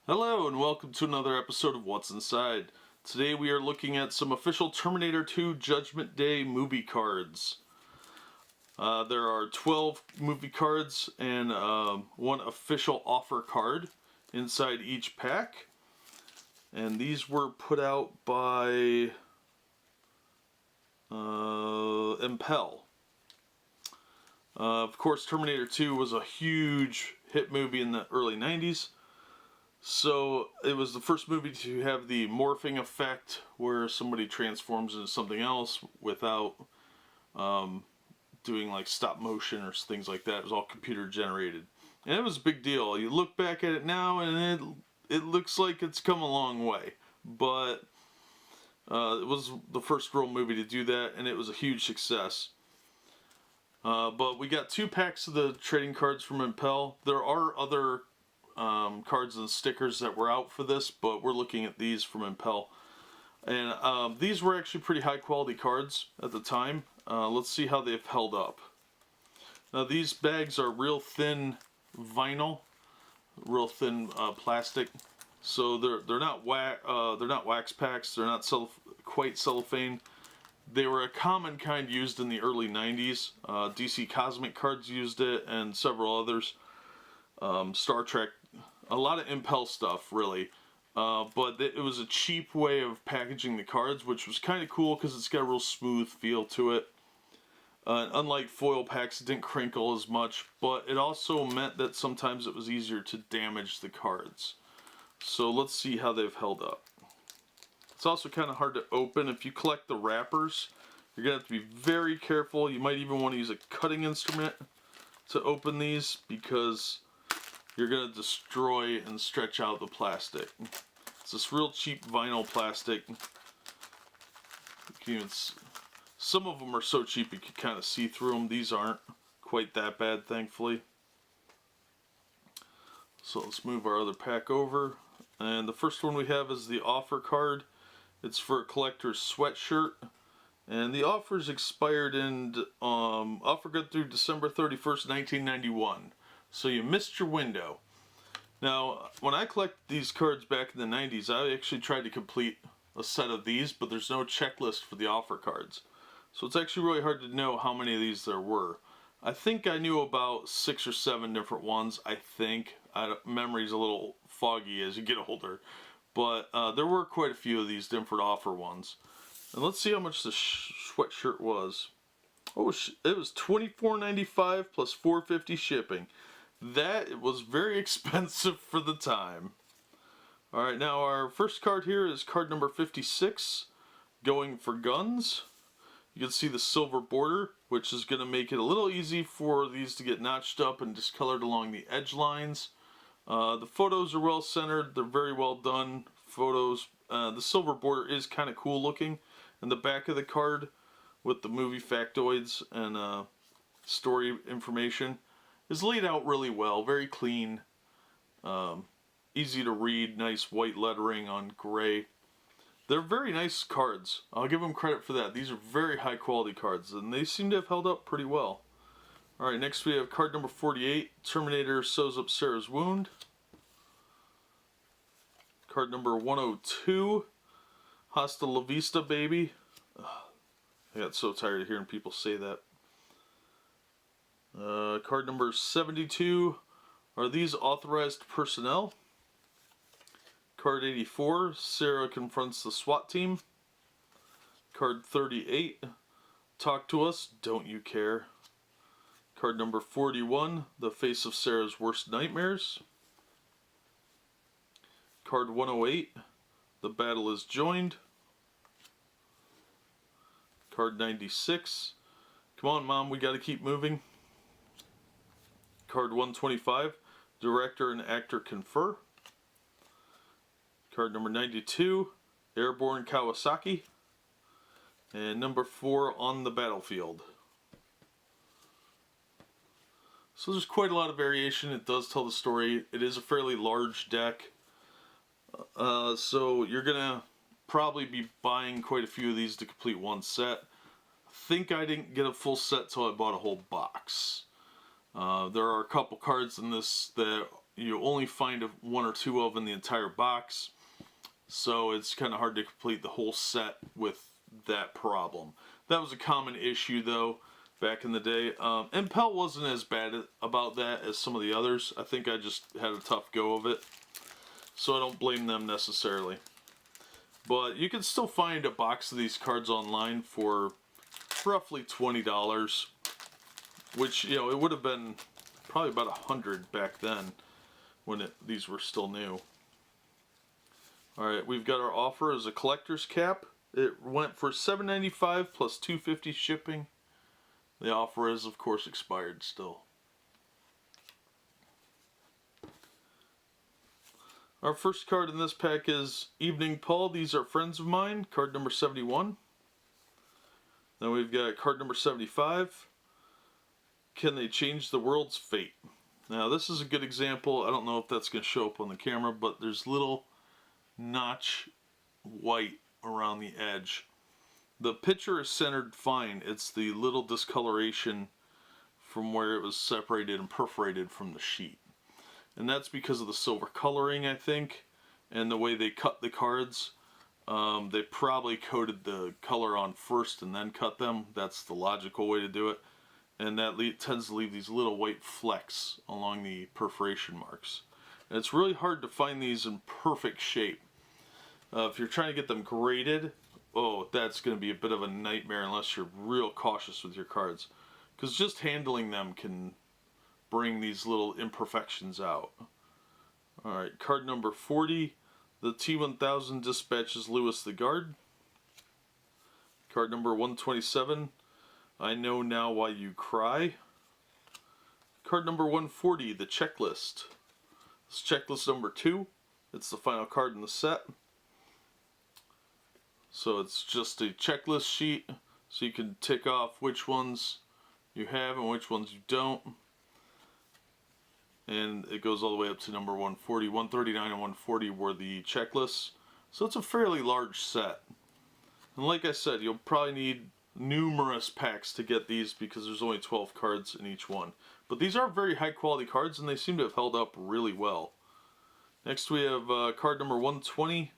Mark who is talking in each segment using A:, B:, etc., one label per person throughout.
A: Hello and welcome to another episode of What's Inside. Today we are looking at some official Terminator 2 Judgment Day movie cards. There are 12 movie cards and one official offer card inside each pack. And these were put out by Impel. Of course, Terminator 2 was a huge hit movie in the early 90s. So it was the first movie to have the morphing effect where somebody transforms into something else without doing like stop motion or things like that. It was all computer generated. And it was a big deal. You look back at it now and it looks like it's come a long way. But it was the first real movie to do that, and it was a huge success. But we got 2 packs of the trading cards from Impel. There are other cards and stickers that were out for this, but we're looking at these from Impel. And these were actually pretty high quality cards at the time. Let's see how they've held up. Now these bags are real thin vinyl, real thin plastic. So they're not wax packs. They're not quite cellophane. They were a common kind used in the early 90s. DC Cosmic Cards used it, and several others. Star Trek, a lot of Impel stuff, really. But it was a cheap way of packaging the cards, which was kind of cool because it's got a real smooth feel to it. Unlike foil packs, it didn't crinkle as much, but it also meant that sometimes it was easier to damage the cards. So let's see how they've held up. It's also kind of hard to open. If you collect the wrappers, you're going to have to be very careful. You might even want to use a cutting instrument to open these because you're going to destroy and stretch out the plastic. It's this real cheap vinyl plastic. Some of them are so cheap you can kind of see through them. These aren't quite that bad, thankfully. So let's move our other pack over. And the first one we have is the offer card. It's for a collector's sweatshirt. And the offer's expired in, offer good through December 31st, 1991. So you missed your window. Now, when I collect these cards back in the 90s, I actually tried to complete a set of these, but there's no checklist for the offer cards. So it's actually really hard to know how many of these there were. I think I knew about 6 or 7 different ones, I think. Memory's a little foggy as you get older. But there were quite a few of these different offer ones. And let's see how much the sweatshirt was. Oh, it was $24.95 plus $4.50 shipping. That was very expensive for the time. Alright, now our first card here is card number 56, Going for Guns. You can see the silver border, which is going to make it a little easy for these to get notched up and discolored along the edge lines. The photos are well centered, they're very well done photos. The silver border is kind of cool looking. And the back of the card with the movie factoids and story information is laid out really well, very clean, easy to read, nice white lettering on gray. They're very nice cards. I'll give them credit for that. These are very high quality cards and they seem to have held up pretty well. Alright, next we have card number 48, Terminator sews up Sarah's wound. Card number 102, Hasta la vista, baby. I got so tired of hearing people say that. Card number 72, Are These Authorized Personnel? Card 84, Sarah confronts the SWAT team. Card 38, Talk to Us, Don't You Care? Card number 41, The Face of Sarah's Worst Nightmares. Card 108, The Battle Is Joined. Card 96, Come on, Mom, we gotta keep moving. Card 125, Director and Actor Confer. Card number 92, Airborne Kawasaki. And number 4, On the Battlefield. So there's quite a lot of variation. It does tell the story. It is a fairly large deck. So you're going to probably be buying quite a few of these to complete one set. I think I didn't get a full set till I bought a whole box. There are a couple cards in this that you only find one or two of in the entire box. So it's kind of hard to complete the whole set with that problem. That was a common issue though back in the day. Impel wasn't as bad about that as some of the others. I think I just had a tough go of it. So I don't blame them necessarily. But you can still find a box of these cards online for roughly $20. Which, you know, it would have been probably about $100 back then when these were still new. Alright, we've got our offer as a collector's cap. It went for $7.95 plus $2.50 shipping. The offer is, of course, expired still. Our first card in this pack is Evening Paul. These are friends of mine. Card number 71. Then we've got card number 75. Can they change the world's fate? Now this is a good example. I don't know if that's going to show up on the camera, but there's little notch white around the edge. The picture is centered fine. It's the little discoloration from where it was separated and perforated from the sheet. And that's because of the silver coloring, I think, and the way they cut the cards. They probably coated the color on first and then cut them. That's the logical way to do it. And that tends to leave these little white flecks along the perforation marks. And it's really hard to find these in perfect shape. If you're trying to get them graded, oh, that's going to be a bit of a nightmare unless you're real cautious with your cards. Because just handling them can bring these little imperfections out. Alright, card number 40. The T-1000 dispatches Lewis the Guard. Card number 127. I Know Now Why You Cry. Card number 140. The Checklist. This is checklist number 2. It's the final card in the set. So it's just a checklist sheet, so you can tick off which ones you have and which ones you don't. And it goes all the way up to number 140. 139 and 140 were the checklists. So it's a fairly large set. And like I said, you'll probably need numerous packs to get these because there's only 12 cards in each one. But these are very high quality cards and they seem to have held up really well. Next we have card number 120.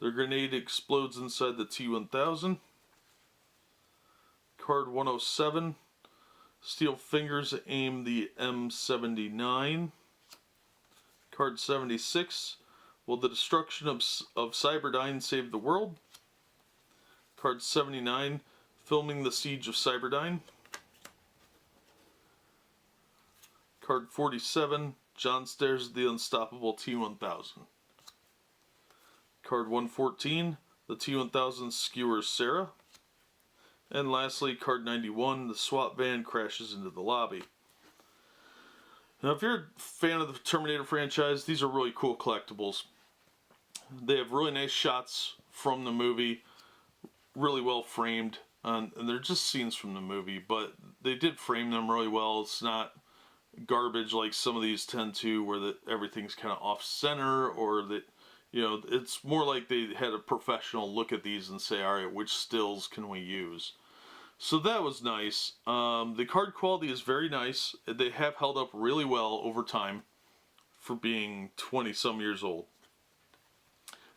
A: The grenade explodes inside the T-1000. Card 107. Steel fingers aim the M79. Card 76. Will the destruction of Cyberdyne save the world? Card 79. Filming the siege of Cyberdyne. Card 47. John stares at the unstoppable T-1000. Card 114. The T-1000 skewers Sarah. And lastly, card 91, the SWAT van crashes into the lobby. Now, if you're a fan of the Terminator franchise, these are really cool collectibles. They have really nice shots from the movie, really well framed, and they're just scenes from the movie, but they did frame them really well. It's not garbage like some of these tend to, where everything's kind of off-center, or that, you know, it's more like they had a professional look at these and say, all right, which stills can we use? So that was nice. The card quality is very nice. They have held up really well over time for being 20-some years old.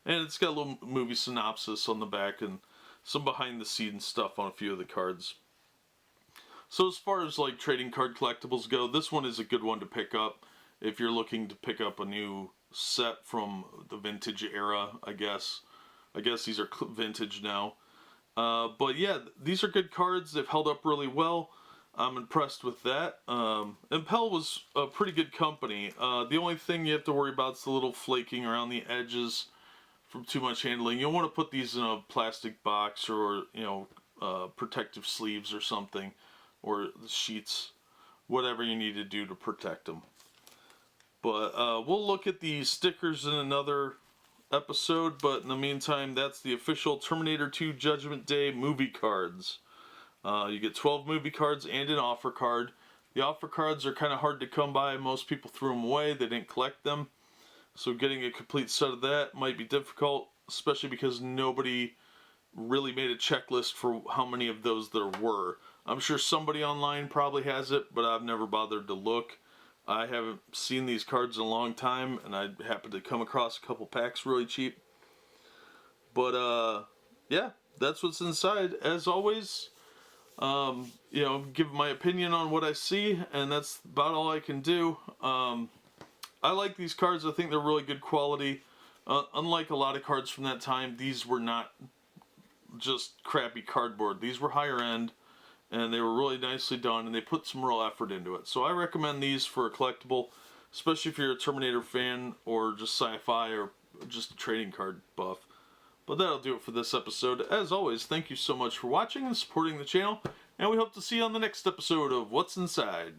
A: And it's got a little movie synopsis on the back and some behind-the-scenes stuff on a few of the cards. So as far as like trading card collectibles go, this one is a good one to pick up if you're looking to pick up a new set from the vintage era, I guess. I guess these are vintage now. But yeah, these are good cards. They've held up really well. I'm impressed with that. Impel was a pretty good company. The only thing you have to worry about is the little flaking around the edges from too much handling. You'll want to put these in a plastic box or, you know, protective sleeves or something, or the sheets, whatever you need to do to protect them. But we'll look at the stickers in another episode, but in the meantime, that's the official Terminator 2 Judgment Day movie cards. You get 12 movie cards and an offer card. The offer cards are kind of hard to come by. Most people threw them away. They didn't collect them. So getting a complete set of that might be difficult, especially because nobody really made a checklist for how many of those there were. I'm sure somebody online probably has it, but I've never bothered to look. I haven't seen these cards in a long time, and I happened to come across a couple packs really cheap. But yeah, that's what's inside. As always, give my opinion on what I see, and that's about all I can do. I like these cards. I think they're really good quality. Unlike a lot of cards from that time, these were not just crappy cardboard. These were higher end, and they were really nicely done, and they put some real effort into it. So I recommend these for a collectible, especially if you're a Terminator fan or just sci-fi or just a trading card buff. But that'll do it for this episode. As always, thank you so much for watching and supporting the channel, and we hope to see you on the next episode of What's Inside.